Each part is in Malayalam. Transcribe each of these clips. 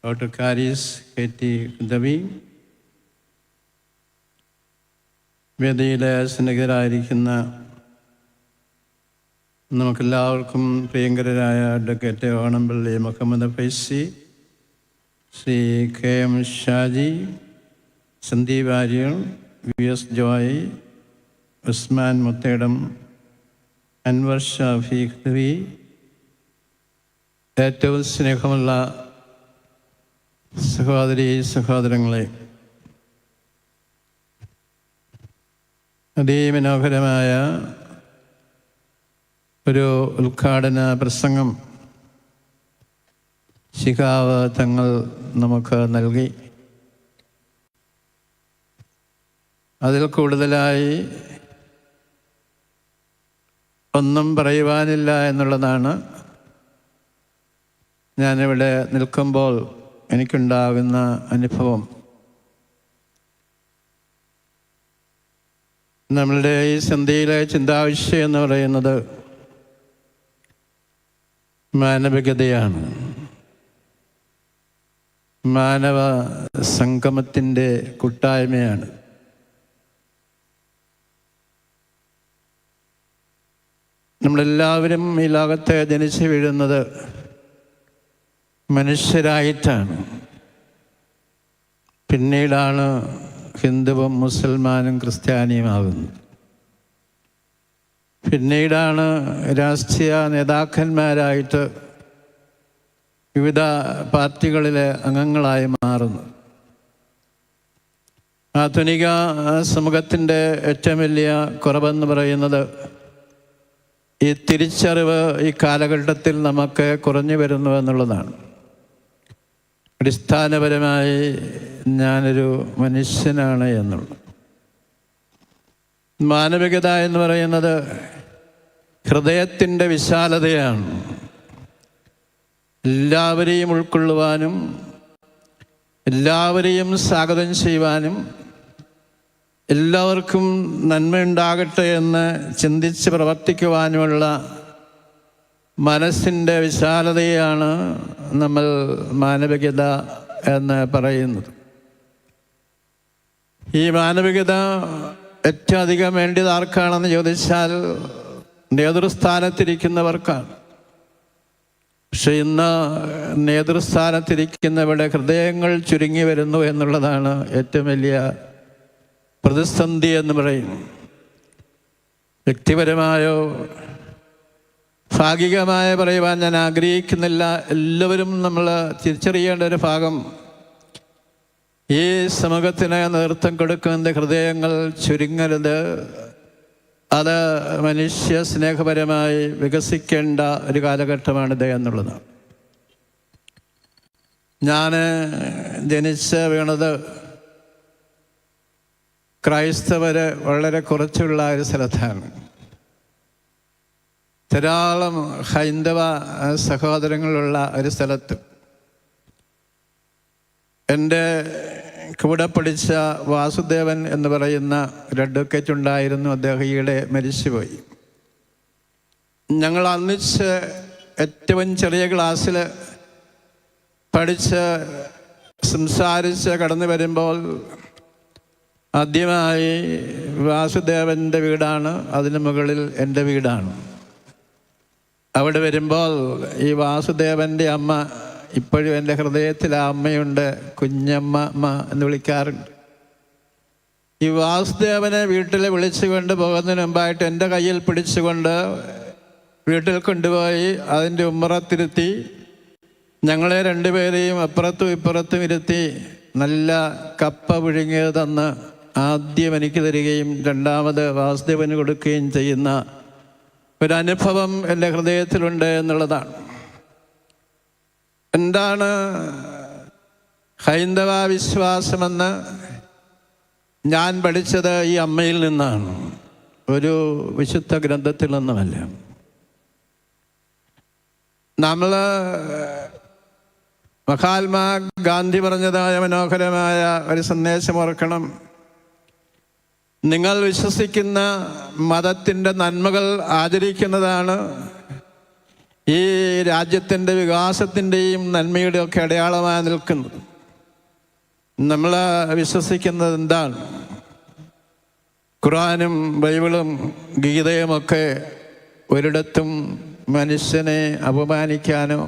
Doctor കാരീസ് K T. ഉദവി, വേദിയിലെ സ്നേഹിതരായിരിക്കുന്ന നമുക്കെല്ലാവർക്കും പ്രിയങ്കരായ advocate Onampally Muhammad Faizy, Shri K M. Shaji, Sandeep ആര്യർ, VS. Joy, Usman Muthedam, Anwar Shafi, ഏറ്റവും സ്നേഹമുള്ള സഹോദരി സഹോദരങ്ങളെ, അതിമനോഹരമായ ഒരു ഉദ്ഘാടന പ്രസംഗം ശിഹാബ് തങ്ങൾ നമുക്ക് നൽകി. അതിൽ കൂടുതലായി ഒന്നും പറയുവാനില്ല എന്നുള്ളതാണ് ഞാനിവിടെ നിൽക്കുമ്പോൾ എനിക്കുണ്ടാകുന്ന അനുഭവം. നമ്മളുടെ ഈ സന്ധ്യയിലെ ചിന്താവിഷയം എന്ന് പറയുന്നത് മാനവികതയാണ്, മാനവ സംഗമത്തിൻ്റെ കൂട്ടായ്മയാണ്. നമ്മളെല്ലാവരും ഈ ലോകത്തെ ജനിച്ചു വീഴുന്നത് മനുഷ്യരായിട്ടാണ്. പിന്നീടാണ് ഹിന്ദുവും മുസൽമാനും ക്രിസ്ത്യാനിയുമാകുന്നത്. പിന്നീടാണ് രാഷ്ട്രീയ നേതാക്കന്മാരായിട്ട് വിവിധ പാർട്ടികളിലെ അംഗങ്ങളായി മാറുന്നത്. ആധുനിക സമൂഹത്തിൻ്റെ ഏറ്റവും വലിയ കുറവെന്ന് പറയുന്നത് ഈ തിരിച്ചറിവ് ഈ കാലഘട്ടത്തിൽ നമുക്ക് കുറഞ്ഞു വരുന്നു എന്നുള്ളതാണ്. അടിസ്ഥാനപരമായി ഞാനൊരു മനുഷ്യനാണ് എന്നുള്ളത്. മാനവികത എന്ന് പറയുന്നത് ഹൃദയത്തിൻ്റെ വിശാലതയാണ്. എല്ലാവരെയും ഉൾക്കൊള്ളുവാനും എല്ലാവരെയും സ്വാഗതം ചെയ്യുവാനും എല്ലാവർക്കും നന്മയുണ്ടാകട്ടെ എന്ന് ചിന്തിച്ച് പ്രവർത്തിക്കുവാനുമുള്ള മനസ്സിൻ്റെ വിശാലതയാണ് നമ്മൾ മാനവികത എന്ന് പറയുന്നത്. ഈ മാനവികത ഏറ്റവും അധികം വേണ്ടത് ആർക്കാണെന്ന് ചോദിച്ചാൽ നേതൃസ്ഥാനത്തിരിക്കുന്നവർക്കാണ്. പക്ഷെ ഇന്ന് നേതൃസ്ഥാനത്തിരിക്കുന്നവരുടെ ഹൃദയങ്ങൾ ചുരുങ്ങി വരുന്നു എന്നുള്ളതാണ് ഏറ്റവും വലിയ പ്രതിസന്ധി എന്ന് പറയുന്നു. വ്യക്തിപരമായോ ഭാഗികമായ പറയുവാൻ ഞാൻ ആഗ്രഹിക്കുന്നില്ല. എല്ലാവരും നമ്മൾ തിരിച്ചറിയേണ്ട ഒരു ഭാഗം, ഈ സമൂഹത്തിന് നേതൃത്വം കൊടുക്കുന്ന ഹൃദയങ്ങൾ ചുരുങ്ങരുത്. അത് മനുഷ്യ സ്നേഹപരമായി വികസിക്കേണ്ട ഒരു കാലഘട്ടമാണിത് എന്നുള്ളതാണ്. ഞാൻ ജനിച്ച് വീണത് ക്രൈസ്തവർ വളരെ കുറച്ചുള്ള ഒരു സ്ഥലത്താണ്. ധാരാളം ഹൈന്ദവ സഹോദരങ്ങളുള്ള ഒരു സ്ഥലത്ത്. എൻ്റെ കൂടെ പഠിച്ച വാസുദേവൻ എന്ന് പറയുന്ന ഒരു അഡ്വക്കേറ്റ് ഉണ്ടായിരുന്നു. അദ്ദേഹം ഈയിടെ മരിച്ചുപോയി. ഞങ്ങൾ ഒന്നിച്ച് ഏറ്റവും ചെറിയ ക്ലാസ്സിൽ പഠിച്ച് സംസാരിച്ച് കടന്നു വരുമ്പോൾ ആദ്യമായി വാസുദേവൻ്റെ വീടാണ്, അതിന് മുകളിൽ എൻ്റെ വീടാണ്. അവിടെ വരുമ്പോൾ ഈ വാസുദേവൻ്റെ അമ്മ, ഇപ്പോഴും എൻ്റെ ഹൃദയത്തിൽ ആ അമ്മയുണ്ട്, കുഞ്ഞമ്മ എന്ന് വിളിക്കാറുണ്ട്. ഈ വാസുദേവനെ വീട്ടിൽ വിളിച്ചുകൊണ്ട് പോകുന്നതിന് മുമ്പായിട്ട് എൻ്റെ കയ്യിൽ പിടിച്ചുകൊണ്ട് വീട്ടിൽ കൊണ്ടുപോയി അതിൻ്റെ ഉമ്മറത്തിരുത്തി ഞങ്ങളെ രണ്ടുപേരെയും അപ്പുറത്തും ഇപ്പുറത്തും ഇരുത്തി നല്ല കപ്പ പുഴുങ്ങിയത് തന്ന് ആദ്യം എനിക്ക് തരികയും രണ്ടാമത് വാസുദേവന് കൊടുക്കുകയും ചെയ്യുന്ന ഒരനുഭവം എൻ്റെ ഹൃദയത്തിലുണ്ട് എന്നുള്ളതാണ്. എന്താണ് ഹൈന്ദവ വിശ്വാസമെന്ന് ഞാൻ പഠിച്ചത് ഈ അമ്മയിൽ നിന്നാണ്, ഒരു വിശുദ്ധ ഗ്രന്ഥത്തിൽ നിന്നുമല്ല. നമ്മൾ മഹാത്മാ ഗാന്ധി പറഞ്ഞതായ മനോഹരമായ ഒരു സന്ദേശം ഓർക്കണം. നിങ്ങൾ വിശ്വസിക്കുന്ന മതത്തിൻ്റെ നന്മകൾ ആചരിക്കുന്നതാണ് ഈ രാജ്യത്തിൻ്റെ വികാസത്തിൻ്റെയും നന്മയുടെയും ഒക്കെ അടയാളമായി നിൽക്കുന്നത്. നമ്മൾ വിശ്വസിക്കുന്നത് എന്താണ്? ഖുർആനും ബൈബിളും ഗീതയുമൊക്കെ ഒരിടത്തും മനുഷ്യനെ അപമാനിക്കാനോ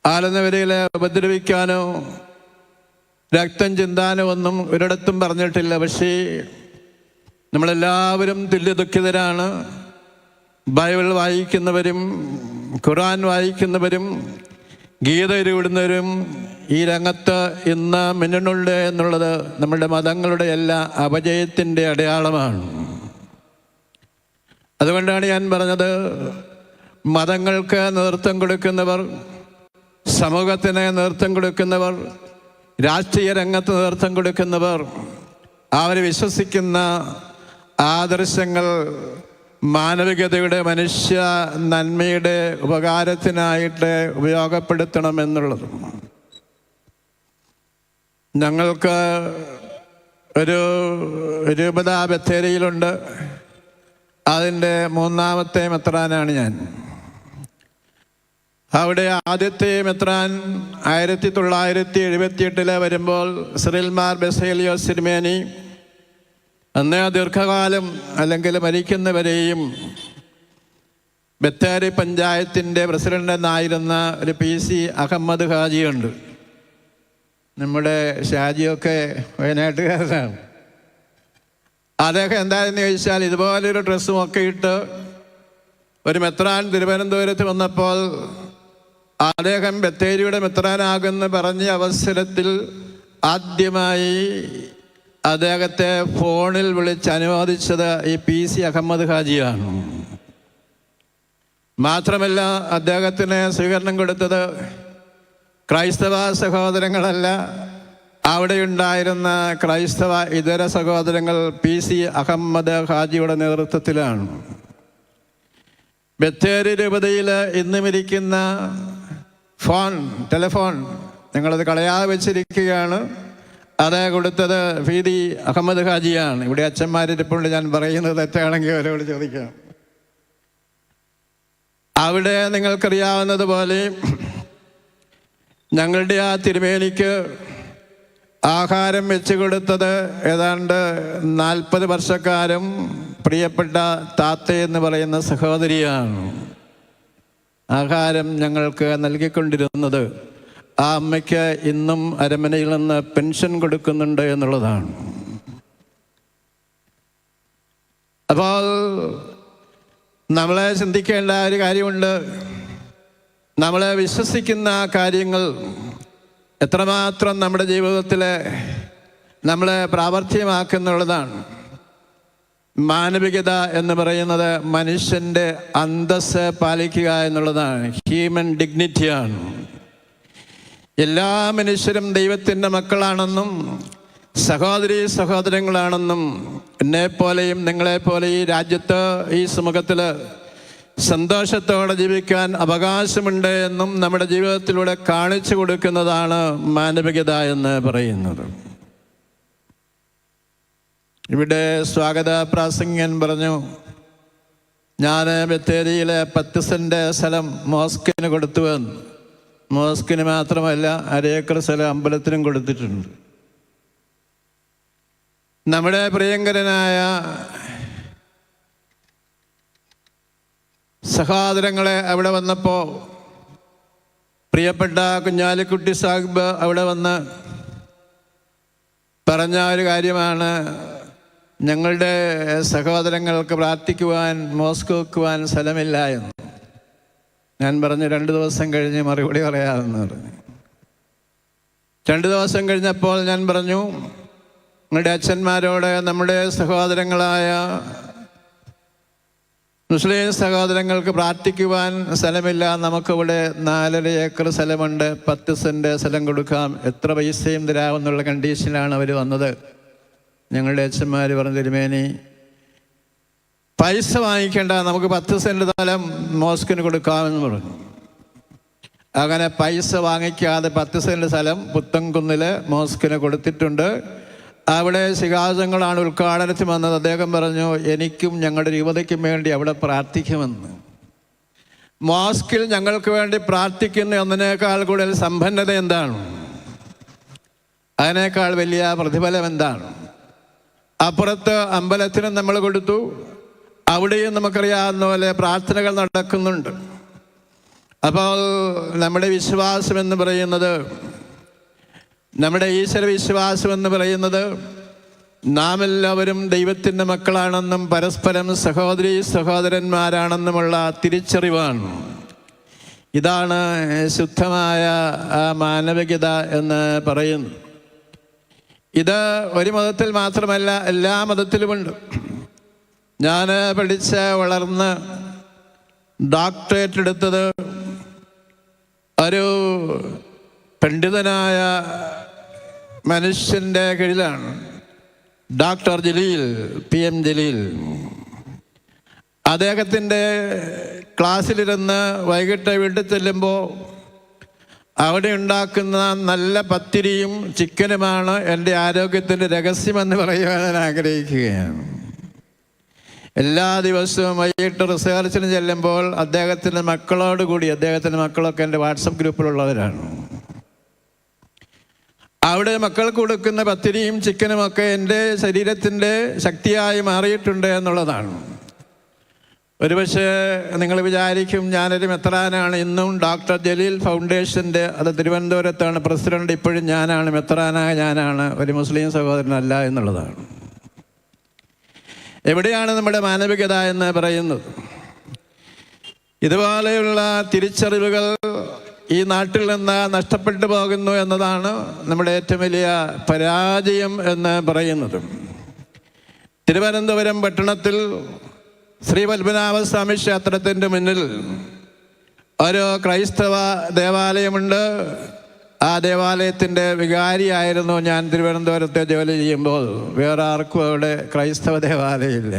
ആളുന്നവരെ ഉപദ്രവിക്കാനോ രക്തം ചിന്താനോ ഒന്നും ഒരിടത്തും പറഞ്ഞിട്ടില്ല. പക്ഷേ നമ്മളെല്ലാവരും തുല്യദുഃഖിതരാണ്. ബൈബിൾ വായിക്കുന്നവരും ഖുർആൻ വായിക്കുന്നവരും ഗീത ഉരുവിടുന്നവരും ഈ രംഗത്ത് ഇന്ന് മുന്നിലുണ്ട് എന്നുള്ളത് നമ്മുടെ മതങ്ങളുടെ എല്ലാ അപജയത്തിൻ്റെ അടയാളമാണ്. അതുകൊണ്ടാണ് ഞാൻ പറഞ്ഞത്, മതങ്ങൾക്ക് നേതൃത്വം കൊടുക്കുന്നവർ, സമൂഹത്തിന് നേതൃത്വം കൊടുക്കുന്നവർ, രാഷ്ട്രീയ രംഗത്ത് നേതൃത്വം കൊടുക്കുന്നവർ, അവർ വിശ്വസിക്കുന്ന ആദർശങ്ങൾ മാനവികതയുടെ, മനുഷ്യ നന്മയുടെ ഉപകാരത്തിനായിട്ട് ഉപയോഗപ്പെടുത്തണമെന്നുള്ളത്. ഞങ്ങൾക്ക് ഒരു രൂപത ബത്തേരിയിലുണ്ട്. അതിൻ്റെ 3ാമത്തെ മെത്രാനാണ് ഞാൻ. അവിടെ ആദ്യത്തെ മെത്രാൻ 1978 വരുമ്പോൾ സിറിൽ മാർ ബസേലിയോസ് തിരുമേനി, അന്നേ ദീർഘകാലം അല്ലെങ്കിൽ മരിക്കുന്നവരെയും ബത്തേരി പഞ്ചായത്തിൻ്റെ പ്രസിഡന്റ് എന്നായിരുന്ന ഒരു PC അഹമ്മദ് ഹാജിയുണ്ട്. നമ്മുടെ ഷാജിയൊക്കെ വയനാട്ടുകാരനാണ്. അദ്ദേഹം എന്താണെന്ന് ചോദിച്ചാൽ, ഇതുപോലൊരു ഡ്രസ്സും ഒക്കെ ഇട്ട് ഒരു മെത്രാൻ തിരുവനന്തപുരത്ത് വന്നപ്പോൾ അദ്ദേഹം ബത്തേരിയുടെ മെത്രാനാകുമെന്ന് പറഞ്ഞ അവസരത്തിൽ ആദ്യമായി അദ്ദേഹത്തെ ഫോണിൽ വിളിച്ച് അനുവാദിച്ചത് ഈ PC അഹമ്മദ് ഹാജിയാണ്. മാത്രമല്ല, അദ്ദേഹത്തിന് സ്വീകരണം കൊടുത്തത് ക്രൈസ്തവ സഹോദരങ്ങളല്ല, അവിടെയുണ്ടായിരുന്ന ക്രൈസ്തവ ഇതര സഹോദരങ്ങൾ PC അഹമ്മദ് ഹാജിയുടെ നേതൃത്വത്തിലാണ്. ബത്തേരി രൂപതയിൽ ഇന്നുമിരിക്കുന്ന ടെലിഫോൺ ഞങ്ങളത് കളയാതെ വെച്ചിരിക്കുകയാണ്. അത് കൊടുത്തത് PD അഹമ്മദ് ഹാജിയാണ്. ഇവിടെ അച്ഛന്മാരിപ്പോൾ ഞാൻ പറയുന്നത് തെറ്റാണെങ്കിൽ അവരോട് ചോദിക്കാം. അവിടെ നിങ്ങൾക്കറിയാവുന്നതുപോലെ ഞങ്ങളുടെ ആ തിരുമേനിക്ക് ആഹാരം വെച്ച് കൊടുത്തത് ഏതാണ്ട് 40 വർഷക്കാലം പ്രിയപ്പെട്ട താത്ത എന്ന് പറയുന്ന സഹോദരിയാണ്. ആഹാരം ഞങ്ങൾക്ക് നൽകിക്കൊണ്ടിരുന്നത് ആ അമ്മയ്ക്ക് ഇന്നും അരമനയിൽ നിന്ന് പെൻഷൻ കൊടുക്കുന്നുണ്ട് എന്നുള്ളതാണ്. അപ്പോൾ നമ്മളെ ചിന്തിക്കേണ്ട ഒരു കാര്യമുണ്ട്. നമ്മളെ വിശ്വസിക്കുന്ന കാര്യങ്ങൾ എത്രമാത്രം നമ്മുടെ ജീവിതത്തിൽ നമ്മളെ പ്രാവർത്തികമാക്കുന്നുള്ളതാണ്. മാനവികത എന്ന് പറയുന്നത് മനുഷ്യൻ്റെ അന്തസ്സ് പാലിക്കുക എന്നുള്ളതാണ്. ഹ്യൂമൻ ഡിഗ്നിറ്റിയാണ്. എല്ലാ മനുഷ്യരും ദൈവത്തിൻ്റെ മക്കളാണെന്നും സഹോദരീ സഹോദരങ്ങളാണെന്നും എന്നെപ്പോലെയും നിങ്ങളെപ്പോലെ ഈ രാജ്യത്ത് ഈ സമൂഹത്തിൽ സന്തോഷത്തോടെ ജീവിക്കാൻ അവകാശമുണ്ട് എന്നും നമ്മുടെ ജീവിതത്തിലൂടെ കാണിച്ചു കൊടുക്കുന്നതാണ് മാനവികത എന്ന് പറയുന്നത്. ഇവിടെ സ്വാഗത പ്രാസംഗികൻ പറഞ്ഞു, ഞാൻ ബത്തേരിയിലെ 10 സെൻറ്റ് സ്ഥലം മോസ്കിന് കൊടുത്തുവെന്ന്. മോസ്കിന് മാത്രമല്ല, 1 ഏക്കർ സ്ഥലം അമ്പലത്തിനും കൊടുത്തിട്ടുണ്ട്. നമ്മുടെ പ്രിയങ്കരനായ സഹോദരങ്ങളെ അവിടെ വന്നപ്പോൾ പ്രിയപ്പെട്ട കുഞ്ഞാലിക്കുട്ടി സാഹിബ് അവിടെ വന്ന് പറഞ്ഞ ഒരു കാര്യമാണ്, ഞങ്ങളുടെ സഹോദരങ്ങൾക്ക് പ്രാർത്ഥിക്കുവാൻ മോസ്ക് വെക്കുവാൻ സ്ഥലമില്ല എന്ന്. ഞാൻ പറഞ്ഞു 2 ദിവസം കഴിഞ്ഞ് മറുപടി പറയാമെന്ന് പറഞ്ഞു. 2 ദിവസം കഴിഞ്ഞപ്പോൾ ഞാൻ പറഞ്ഞു, നിങ്ങളുടെ അച്ഛന്മാരോട് നമ്മുടെ സഹോദരങ്ങളായ മുസ്ലിം സഹോദരങ്ങൾക്ക് പ്രാർത്ഥിക്കുവാൻ സ്ഥലമില്ല, നമുക്കിവിടെ 4.5 ഏക്കർ സ്ഥലമുണ്ട്, 10 സെൻറ്റ് സ്ഥലം കൊടുക്കാം, എത്ര പൈസയും തരാമെന്നുള്ള കണ്ടീഷനിലാണ് അവർ വന്നത്. ഞങ്ങളുടെ അച്ഛന്മാർ പറഞ്ഞു, തിരുമേനി പൈസ വാങ്ങിക്കേണ്ട, നമുക്ക് 10 സെൻറ്റ് സ്ഥലം മോസ്കിന് കൊടുക്കാമെന്ന് പറഞ്ഞു. അങ്ങനെ പൈസ വാങ്ങിക്കാതെ 10 സെൻറ്റ് സ്ഥലം പുത്തൻകുന്നിൽ മോസ്കിന് കൊടുത്തിട്ടുണ്ട്. അവിടെ ശിഖാസങ്ങളാണ് ഉദ്ഘാടനത്തിന് വന്നത്. അദ്ദേഹം പറഞ്ഞു, എനിക്കും ഞങ്ങളുടെ രൂപതയ്ക്കും വേണ്ടി അവിടെ പ്രാർത്ഥിക്കുമെന്ന്. മോസ്കിൽ ഞങ്ങൾക്ക് വേണ്ടി പ്രാർത്ഥിക്കുന്ന ഒന്നിനേക്കാൾ കൂടുതൽ സമ്പന്നത എന്താണ്? അതിനേക്കാൾ വലിയ പ്രതിഫലം എന്താണ്? അപ്പുറത്ത് അമ്പലത്തിന് നമ്മൾ കൊടുത്തു, അവിടെയും നമുക്കറിയാവുന്ന പോലെ പ്രാർത്ഥനകൾ നടക്കുന്നുണ്ട്. അപ്പോൾ നമ്മുടെ വിശ്വാസം എന്ന് പറയുന്നത്, നമ്മുടെ ഈശ്വര വിശ്വാസം എന്ന് പറയുന്നത് നാം എല്ലാവരും ദൈവത്തിൻ്റെ മക്കളാണെന്നും പരസ്പരം സഹോദരീ സഹോദരന്മാരാണെന്നുമുള്ള തിരിച്ചറിവാണ്. ഇതാണ് ശുദ്ധമായ മാനവികത എന്ന് പറയുന്നു. ഇത് ഒരു മതത്തിൽ മാത്രമല്ല, എല്ലാ മതത്തിലുമുണ്ട്. ഞാൻ പഠിച്ച് വളർന്ന് ഡോക്ടറേറ്റ് എടുത്തത് ഒരു പണ്ഡിതനായ മനുഷ്യൻ്റെ കീഴിലാണ്. Doctor Jaleel, PM Jaleel. അദ്ദേഹത്തിൻ്റെ ക്ലാസ്സിലിരുന്ന് വൈകിട്ട് വീട്ടിൽ ചെല്ലുമ്പോൾ അവിടെ ഉണ്ടാക്കുന്ന നല്ല പത്തിരിയും ചിക്കനുമാണ് എൻ്റെ ആരോഗ്യത്തിൻ്റെ രഹസ്യമെന്ന് പറയുവാൻ ഞാൻ ആഗ്രഹിക്കുകയാണ്. എല്ലാ ദിവസവും വൈകിട്ട് റിസർച്ചിന് ചെല്ലുമ്പോൾ അദ്ദേഹത്തിൻ്റെ മക്കളോടുകൂടി, അദ്ദേഹത്തിൻ്റെ മക്കളൊക്കെ എൻ്റെ വാട്സപ്പ് ഗ്രൂപ്പിലുള്ളവരാണ്, അവിടെ മക്കൾക്ക് കൊടുക്കുന്ന പത്തിരിയും ചിക്കനുമൊക്കെ എൻ്റെ ശരീരത്തിൻ്റെ ശക്തിയായി മാറിയിട്ടുണ്ട് എന്നുള്ളതാണ്. ഒരുപക്ഷെ നിങ്ങൾ വിചാരിക്കും ഞാനൊരു മെത്രാനാണ്. ഇന്നും ഡോക്ടർ ജലീൽ ഫൗണ്ടേഷൻ്റെ, അത് തിരുവനന്തപുരത്താണ് പ്രസിഡന്റ്, ഇപ്പോഴും ഞാനാണ് മെത്രാനായ ഞാനാണ്, ഒരു മുസ്ലിം സഹോദരനല്ല എന്നുള്ളതാണ്. എവിടെയാണ് നമ്മുടെ മാനവികത എന്ന് പറയുന്നത്? ഇതുപോലെയുള്ള തിരിച്ചറിവുകൾ ഈ നാട്ടിൽ നിന്ന് നഷ്ടപ്പെട്ടു പോകുന്നു എന്നതാണ് നമ്മുടെ ഏറ്റവും വലിയ പരാജയം എന്ന് പറയുന്നത്. തിരുവനന്തപുരം പട്ടണത്തിൽ ശ്രീ പത്മനാഭസ്വാമി ക്ഷേത്രത്തിൻ്റെ മുന്നിൽ ഒരു ക്രൈസ്തവ ദേവാലയമുണ്ട്. ആ ദേവാലയത്തിൻ്റെ വികാരിയായിരുന്നു ഞാൻ തിരുവനന്തപുരത്തെ ജോലി ചെയ്യുമ്പോൾ. വേറെ ആർക്കും അവിടെ ക്രൈസ്തവ ദേവാലയമില്ല.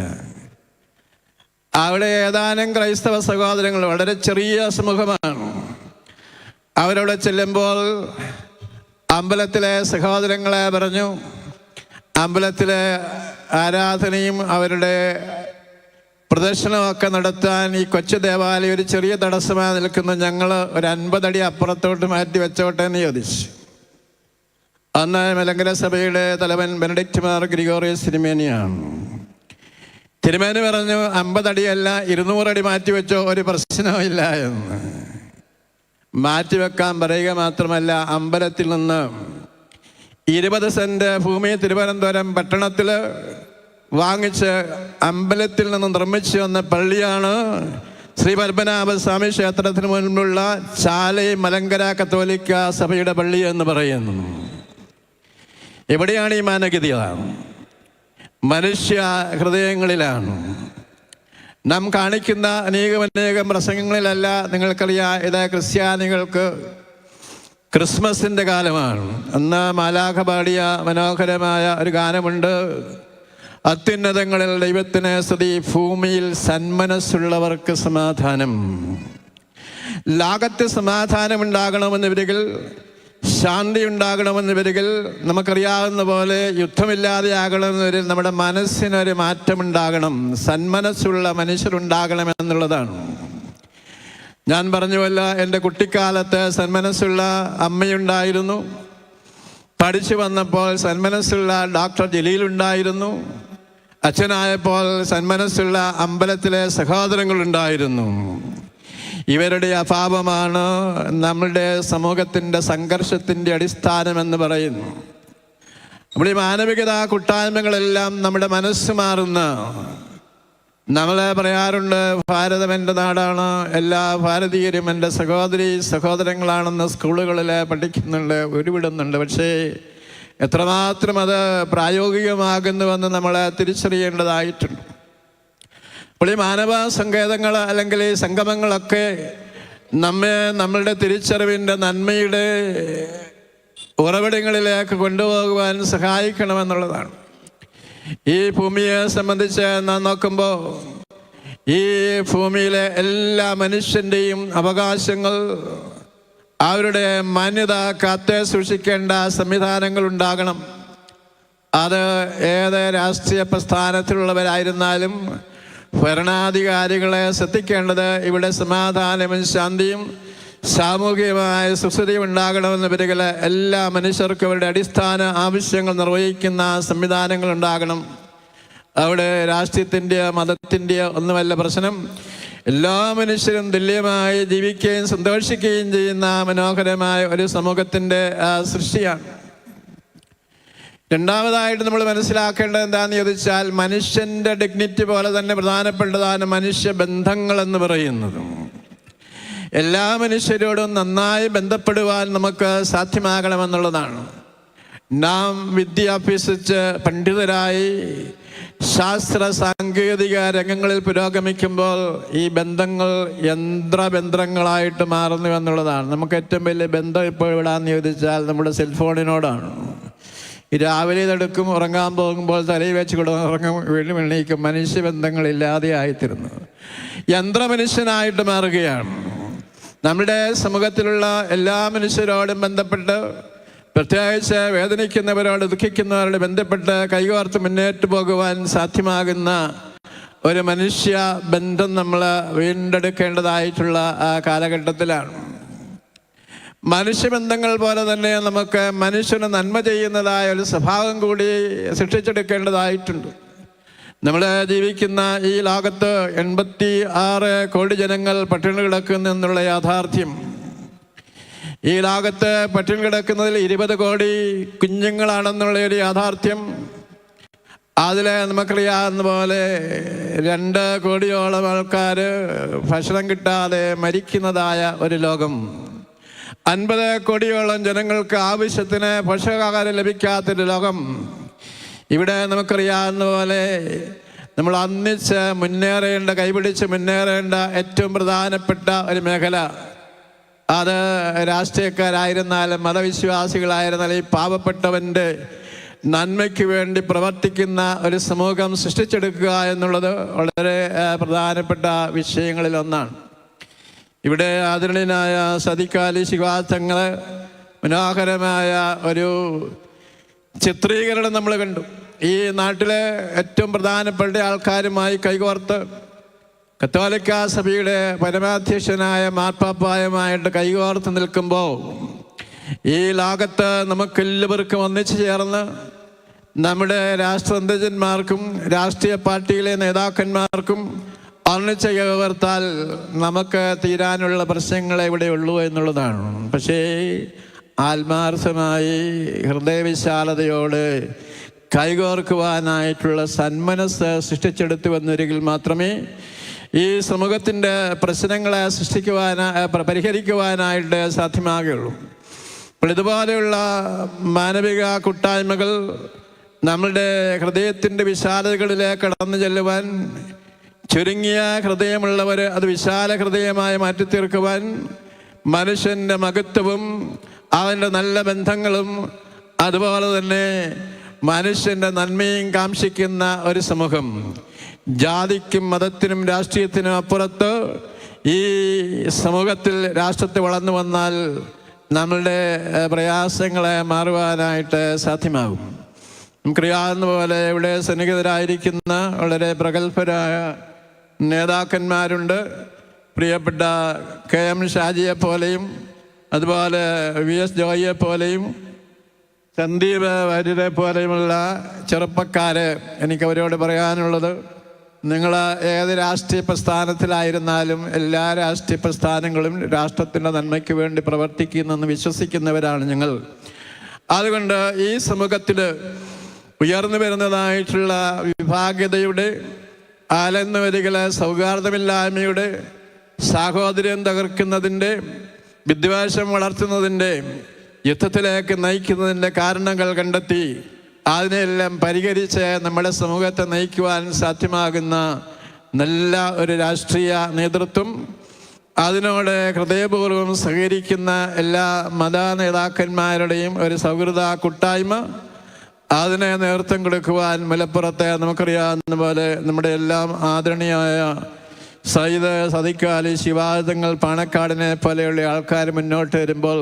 അവിടെ ഏതാനും ക്രൈസ്തവ സഹോദരങ്ങൾ, വളരെ ചെറിയ സമൂഹമാണ്. അവരവിടെ ചെല്ലുമ്പോൾ അമ്പലത്തിലെ സഹോദരങ്ങളെ പറഞ്ഞു, അമ്പലത്തിലെ ആരാധനയും അവരുടെ പ്രദർശനമൊക്കെ നടത്താൻ ഈ കൊച്ചു ദേവാലയം ഒരു ചെറിയ തടസ്സമായി നിൽക്കുന്നു, ഞങ്ങൾ ഒരു 50 അടി അപ്പുറത്തോട്ട് മാറ്റി വെച്ചോട്ടെ എന്ന് ചോദിച്ചു. അന്ന് മലങ്കര സഭയുടെ തലവൻ ബെനഡിക്റ്റ് മാർ ഗ്രിഗോറിയസ് തിരുമേനിയാണ്. തിരുമേനി പറഞ്ഞു 50 അടിയല്ല 200 അടി മാറ്റി വെച്ചോ, ഒരു പ്രശ്നമില്ല എന്ന്. മാറ്റിവെക്കാൻ പറയുക മാത്രമല്ല, അമ്പലത്തിൽ നിന്ന് 20 സെന്റ് ഭൂമി തിരുവനന്തപുരം പട്ടണത്തിൽ വാങ്ങിച്ച് അമ്പലത്തിൽ നിന്ന് നിർമ്മിച്ചു വന്ന പള്ളിയാണ് ശ്രീ പത്മനാഭസ്വാമി ക്ഷേത്രത്തിന് മുൻപുള്ള ചാലൈ മലങ്കര കത്തോലിക്ക സഭയുടെ പള്ളി എന്ന് പറയുന്നു. എവിടെയാണ് ഈ മാനവികത? മനുഷ്യ ഹൃദയങ്ങളിലാണ്. നാം കാണിക്കുന്ന അനേകം പ്രസംഗങ്ങളിലല്ല. നിങ്ങൾക്കറിയാം, ഇത് ക്രിസ്ത്യാനികൾക്ക് ക്രിസ്മസിൻ്റെ കാലമാണ്. അന്ന് മാലാഖ പാടിയ മനോഹരമായ ഒരു ഗാനമുണ്ട്. അത്യുന്നതങ്ങളിൽ ദൈവത്തിന് സ്തുതി, ഭൂമിയിൽ സന്മനസ്സുള്ളവർക്ക് സമാധാനം. ലോകത്ത് സമാധാനം ഉണ്ടാകണമെന്ന് വരികിൽ, ശാന്തി ഉണ്ടാകണമെന്ന് വരികിൽ, നമുക്കറിയാവുന്ന പോലെ യുദ്ധമില്ലാതെ ആകണമെന്ന് വരിൽ നമ്മുടെ മനസ്സിനൊരു മാറ്റമുണ്ടാകണം, സന്മനസ്സുള്ള മനുഷ്യരുണ്ടാകണമെന്നുള്ളതാണ്. ഞാൻ പറഞ്ഞുവല്ല, എൻ്റെ കുട്ടിക്കാലത്ത് സന്മനസ്സുള്ള അമ്മയുണ്ടായിരുന്നു. പഠിച്ചു വന്നപ്പോൾ സന്മനസ്സുള്ള ഡോക്ടർ ജലീലുണ്ടായിരുന്നു. അച്ഛനായപ്പോൾ സന്മനസ്സുള്ള അമ്പലത്തിലെ സഹോദരങ്ങളുണ്ടായിരുന്നു. ഇവരുടെ അഭാവമാണ് നമ്മളുടെ സമൂഹത്തിൻ്റെ സംഘർഷത്തിൻ്റെ അടിസ്ഥാനമെന്ന് പറയുന്നു. നമ്മൾ ഈ മാനവികത കൂട്ടായ്മകളെല്ലാം നമ്മുടെ മനസ്സ് മാറുന്ന, നമ്മൾ പറയാറുണ്ട് ഭാരതം എൻ്റെ നാടാണ്, എല്ലാ ഭാരതീയരും എൻ്റെ സഹോദരീ സഹോദരങ്ങളാണെന്ന് സ്കൂളുകളിൽ പഠിക്കുന്നുണ്ട്, ഉരുവിടുന്നുണ്ട്. പക്ഷേ എത്രമാത്രം അത് പ്രായോഗികമാകുന്നുവെന്ന് നമ്മൾ തിരിച്ചറിയേണ്ടതായിട്ടുണ്ട്. അപ്പോൾ ഈ മാനവ സങ്കേതങ്ങൾ അല്ലെങ്കിൽ ഈ സംഗമങ്ങളൊക്കെ നമ്മളുടെ തിരിച്ചറിവിൻ്റെ നന്മയുടെ ഉറവിടങ്ങളിലേക്ക് കൊണ്ടുപോകുവാൻ സഹായിക്കണമെന്നുള്ളതാണ്. ഈ ഭൂമിയെ സംബന്ധിച്ച് നാം നോക്കുമ്പോൾ ഈ ഭൂമിയിലെ എല്ലാ മനുഷ്യൻ്റെയും അവകാശങ്ങൾ, അവരുടെ മാന്യത കാത്ത് സൂക്ഷിക്കേണ്ട സംവിധാനങ്ങൾ ഉണ്ടാകണം. അത് ഏത് രാഷ്ട്രീയ പ്രസ്ഥാനത്തിലുള്ളവരായിരുന്നാലും ഭരണാധികാരികളെ ശ്രദ്ധിക്കേണ്ടത് ഇവിടെ സമാധാനവും ശാന്തിയും സാമൂഹികമായ സുസ്ഥിതിയും ഉണ്ടാകണമെന്ന് വരികിൽ എല്ലാ മനുഷ്യർക്കും അവരുടെ അടിസ്ഥാന ആവശ്യങ്ങൾ നിർവഹിക്കുന്ന സംവിധാനങ്ങൾ ഉണ്ടാകണം. അവിടെ രാഷ്ട്രീയത്തിൻ്റെയോ മതത്തിൻ്റെയോ ഒന്നുമല്ല പ്രശ്നം. എല്ലാ മനുഷ്യരും തുല്യമായി ജീവിക്കുകയും സന്തോഷിക്കുകയും ചെയ്യുന്ന മനോഹരമായ ഒരു സമൂഹത്തിൻ്റെ സൃഷ്ടിയാണ്. രണ്ടാമതായിട്ട് നമ്മൾ മനസ്സിലാക്കേണ്ടത് എന്താണെന്ന് ചോദിച്ചാൽ, മനുഷ്യൻ്റെ ഡിഗ്നിറ്റി പോലെ തന്നെ പ്രധാനപ്പെട്ടതാണ് മനുഷ്യബന്ധങ്ങൾ എന്ന് പറയുന്നത്. എല്ലാ മനുഷ്യരോടും നന്നായി ബന്ധപ്പെടുവാൻ നമുക്ക് സാധ്യമാകണമെന്നുള്ളതാണ്. നാം വിദ്യ അഭ്യസിച്ച് പണ്ഡിതരായി ശാസ്ത്ര സാങ്കേതിക രംഗങ്ങളിൽ പുരോഗമിക്കുമ്പോൾ ഈ ബന്ധങ്ങൾ യന്ത്രബന്ധങ്ങളായിട്ട് മാറുന്നു എന്നുള്ളതാണ്. നമുക്ക് ഏറ്റവും വലിയ ബന്ധം ഇപ്പോൾ എവിടാന്ന് ചോദിച്ചാൽ നമ്മുടെ സെൽഫോണിനോടാണ്. ഈ രാവിലെ ഇതെടുക്കും, ഉറങ്ങാൻ പോകുമ്പോൾ തലയിൽ വെച്ച് ഉറങ്ങും, വീണ്ടും എണ്ണീക്കും. മനുഷ്യബന്ധങ്ങളില്ലാതെ ആയിത്തീരുന്നു, യന്ത്രമനുഷ്യനായിട്ട് മാറുകയാണ്. നമ്മുടെ സമൂഹത്തിലുള്ള എല്ലാ മനുഷ്യരോടും ബന്ധപ്പെട്ട്, പ്രത്യേകിച്ച് വേദനിക്കുന്നവരോട് ദുഃഖിക്കുന്നവരോട് ബന്ധപ്പെട്ട് കൈകോർത്ത് മുന്നേറ്റ് പോകുവാൻ സാധ്യമാകുന്ന ഒരു മനുഷ്യ ബന്ധം നമ്മൾ വീണ്ടെടുക്കേണ്ടതായിട്ടുള്ള ആ കാലഘട്ടത്തിലാണ്. മനുഷ്യബന്ധങ്ങൾ പോലെ തന്നെ നമുക്ക് മനുഷ്യന് നന്മ ചെയ്യുന്നതായ ഒരു സ്വഭാവം കൂടി സൃഷ്ടിച്ചെടുക്കേണ്ടതായിട്ടുണ്ട്. നമ്മൾ ജീവിക്കുന്ന ഈ ലോകത്ത് 86 കോടി ജനങ്ങൾ പട്ടിണി കിടക്കുന്നു എന്നുള്ള യാഥാർത്ഥ്യം, ഈ ലോകത്ത് പട്ടിണി കിടക്കുന്നതിൽ 20 കോടി കുഞ്ഞുങ്ങളാണെന്നുള്ള ഒരു യാഥാർത്ഥ്യം, അതിൽ നമുക്കറിയാവുന്ന പോലെ 2 കോടിയോളം ആൾക്കാർ ഭക്ഷണം കിട്ടാതെ മരിക്കുന്നതായ ഒരു ലോകം, 50 കോടിയോളം ജനങ്ങൾക്ക് ആവശ്യത്തിന് പോഷകാഹാരം ലഭിക്കാത്തൊരു ലോകം. ഇവിടെ നമുക്കറിയാവുന്ന പോലെ നമ്മൾ ഒന്നിച്ച് മുന്നേറേണ്ട, കൈപിടിച്ച് മുന്നേറേണ്ട ഏറ്റവും പ്രധാനപ്പെട്ട ഒരു മേഖല, അത് രാഷ്ട്രീയക്കാരായിരുന്നാലും മതവിശ്വാസികളായിരുന്നാലും ഈ പാവപ്പെട്ടവൻ്റെ നന്മയ്ക്ക് വേണ്ടി പ്രവർത്തിക്കുന്ന ഒരു സമൂഹം സൃഷ്ടിച്ചെടുക്കുക എന്നുള്ളത് വളരെ പ്രധാനപ്പെട്ട വിഷയങ്ങളിലൊന്നാണ്. ഇവിടെ ആദരണീയനായ സദിഖാലി ശിഹാബ് തങ്ങൾ മനോഹരമായ ഒരു ചിത്രീകരണം നമ്മൾ കണ്ടു. ഈ നാട്ടിലെ ഏറ്റവും പ്രധാനപ്പെട്ട ആൾക്കാരുമായി കൈകോർത്ത് കത്തോലിക്ക സഭയുടെ പരമാധ്യക്ഷനായ മാർപ്പാപ്പായുമായിട്ട് കൈകോർത്ത് നിൽക്കുമ്പോൾ ഈ ലോകത്ത് നമുക്കെല്ലാവർക്കും ഒന്നിച്ചു ചേർന്ന് നമ്മുടെ രാഷ്ട്രതന്ത്രജ്ഞന്മാർക്കും രാഷ്ട്രീയ പാർട്ടിയിലെ നേതാക്കന്മാർക്കും ഒന്നിച്ച് കൈകോർത്താൽ നമുക്ക് തീരാനുള്ള പ്രശ്നങ്ങൾ എവിടെയുള്ളൂ എന്നുള്ളതാണ്. പക്ഷേ ആത്മാർത്ഥമായി ഹൃദയവിശാലതയോട് കൈകോർക്കുവാനായിട്ടുള്ള സന്മനസ് സൃഷ്ടിച്ചെടുത്തു വന്നൊരിക്കൽ മാത്രമേ ഈ സമൂഹത്തിൻ്റെ പ്രശ്നങ്ങളെ പരിഹരിക്കുവാനായിട്ട് സാധ്യമാകുകയുള്ളൂ. അപ്പോൾ ഇതുപോലെയുള്ള മാനവിക കൂട്ടായ്മകൾ നമ്മളുടെ ഹൃദയത്തിൻ്റെ വിശാലതകളിലേക്ക് കടന്നു ചെല്ലുവാൻ, ചുരുങ്ങിയ ഹൃദയമുള്ളവർ അത് വിശാല ഹൃദയമായി മാറ്റിത്തീർക്കുവാൻ, മനുഷ്യൻ്റെ മഹത്വവും അവൻ്റെ നല്ല ബന്ധങ്ങളും അതുപോലെ തന്നെ മനുഷ്യൻ്റെ നന്മയും കാംക്ഷിക്കുന്ന ഒരു സമൂഹം, ജാതിക്കും മതത്തിനും രാഷ്ട്രീയത്തിനും അപ്പുറത്ത് ഈ സമൂഹത്തിൽ രാഷ്ട്രത്തിൽ വളർന്നു വന്നാൽ നമ്മളുടെ പ്രയാസങ്ങളെ മാറുവാനായിട്ട് സാധ്യമാകും. നമുക്കറിയാവുന്ന പോലെ ഇവിടെ സന്നിഹിതരായിരിക്കുന്ന വളരെ പ്രഗത്ഭരായ നേതാക്കന്മാരുണ്ട്. പ്രിയപ്പെട്ട KM ഷാജിയെ പോലെയും അതുപോലെ VS ജോയിയെ പോലെയും സന്ദീപ് വാര്യരെ പോലെയുമുള്ള ചെറുപ്പക്കാർ, എനിക്കവരോട് പറയാനുള്ളത്, നിങ്ങൾ ഏത് രാഷ്ട്രീയ പ്രസ്ഥാനത്തിലായിരുന്നാലും എല്ലാ രാഷ്ട്രീയ പ്രസ്ഥാനങ്ങളും രാഷ്ട്രത്തിൻ്റെ നന്മയ്ക്ക് വേണ്ടി പ്രവർത്തിക്കുന്നെന്ന് വിശ്വസിക്കുന്നവരാണ് ഞങ്ങൾ. അതുകൊണ്ട് ഈ സമൂഹത്തിൽ ഉയർന്നു വരുന്നതായിട്ടുള്ള വിഭാഗീയതയുടെ, അലന്നു വരികളെ സൗഹാർദ്ദമില്ലായ്മയുടെ, സാഹോദര്യം തകർക്കുന്നതിൻ്റെ, വിദ്വേഷം വളർത്തുന്നതിൻ്റെ, യുദ്ധത്തിലേക്ക് നയിക്കുന്നതിൻ്റെ കാരണങ്ങൾ കണ്ടെത്തി അതിനെല്ലാം പരിഹരിച്ച് നമ്മുടെ സമൂഹത്തെ നയിക്കുവാൻ സാധ്യമാകുന്ന നല്ല ഒരു രാഷ്ട്രീയ നേതൃത്വം, അതിനോട് ഹൃദയപൂർവ്വം സഹകരിക്കുന്ന എല്ലാ മത നേതാക്കന്മാരുടെയും ഒരു സൗഹൃദ കൂട്ടായ്മ, അതിനെ നേതൃത്വം കൊടുക്കുവാൻ മലപ്പുറത്തെ നമുക്കറിയാവുന്ന പോലെ നമ്മുടെ എല്ലാം ആദരണീയായ സയ്യിദ് സദിഖാലി ശിഹാബ് തങ്ങൾ പാണക്കാടിനെ പോലെയുള്ള ആൾക്കാർ മുന്നോട്ട് വരുമ്പോൾ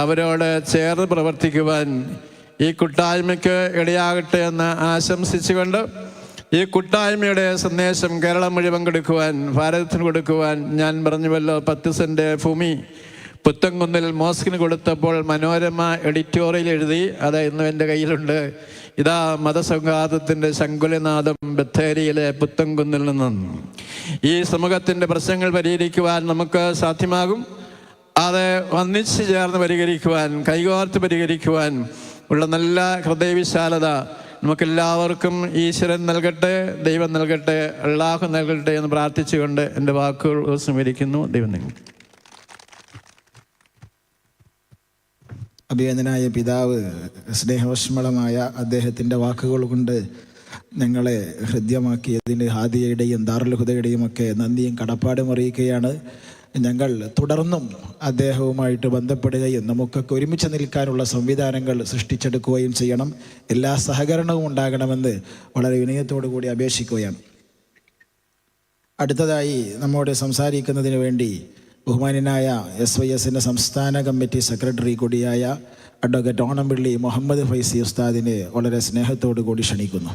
അവരോട് ചേർന്ന് പ്രവർത്തിക്കുവാൻ ഈ കൂട്ടായ്മയ്ക്ക് ഇടയാകട്ടെ എന്ന് ആശംസിച്ചുകൊണ്ട് ഈ കൂട്ടായ്മയുടെ സന്ദേശം കേരളം മുഴുവൻ കൊടുക്കുവാൻ, ഭാരതത്തിന് കൊടുക്കുവാൻ ഞാൻ പറഞ്ഞുവല്ലോ, 10 സെൻറ്റ് ഭൂമി പുത്തൻകുന്നിൽ മോസ്കിന് കൊടുത്തപ്പോൾ മനോരമ എഡിറ്റോറിയൽ എഴുതി, അത് ഇന്നും എൻ്റെ കയ്യിലുണ്ട്. ഇതാ മതസൗഹാർദ്ദത്തിൻ്റെ ശങ്കുലനാഥം ബത്തേരിയിലെ പുത്തൻകുന്നിൽ നിന്നും. ഈ സമൂഹത്തിൻ്റെ പ്രശ്നങ്ങൾ പരിഹരിക്കുവാൻ നമുക്ക് സാധ്യമാകും. അത് ഒന്നിച്ചു ചേർന്ന് പരിഹരിക്കുവാൻ, കൈകോർത്ത് പരിഹരിക്കുവാൻ ഉള്ള നല്ല ഹൃദയവിശാലത നമുക്കെല്ലാവർക്കും ഈശ്വരൻ നൽകട്ടെ, ദൈവം നൽകട്ടെ, അല്ലാഹു നൽകട്ടെ എന്ന് പ്രാർത്ഥിച്ചുകൊണ്ട് എൻ്റെ വാക്കുകൾ ഉപസംഹരിക്കുന്നു. ദൈവം നിങ്ങൾ. അഭിനന്ദനായ പിതാവ് സ്നേഹോഷ്മളമായ അദ്ദേഹത്തിൻ്റെ വാക്കുകൾ കൊണ്ട് ഞങ്ങളെ ഹൃദ്യമാക്കിയതിന് ഹാദിയയുടെയും ദാറുൽ ഹുദയുടെയും ഒക്കെ നന്ദിയും കടപ്പാടും അറിയിക്കുകയാണ്. ഞങ്ങൾ തുടർന്നും അദ്ദേഹവുമായിട്ട് ബന്ധപ്പെടുകയും നമുക്കൊക്കെ ഒരുമിച്ച് നിൽക്കാനുള്ള സംവിധാനങ്ങൾ സൃഷ്ടിച്ചെടുക്കുകയും ചെയ്യണം. എല്ലാ സഹകരണവും ഉണ്ടാകണമെന്ന് വളരെ വിനയത്തോടു കൂടി അപേക്ഷിക്കുകയാണ്. അടുത്തതായി നമ്മോട് സംസാരിക്കുന്നതിന് വേണ്ടി ബഹുമാന്യനായ SYSൻ്റെ സംസ്ഥാന കമ്മിറ്റി സെക്രട്ടറി കൂടിയായ അഡ്വക്കേറ്റ് ഓണംപിള്ളി മുഹമ്മദ് ഫൈസി ഉസ്താദിനെ വളരെ സ്നേഹത്തോടു കൂടി ക്ഷണിക്കുന്നു.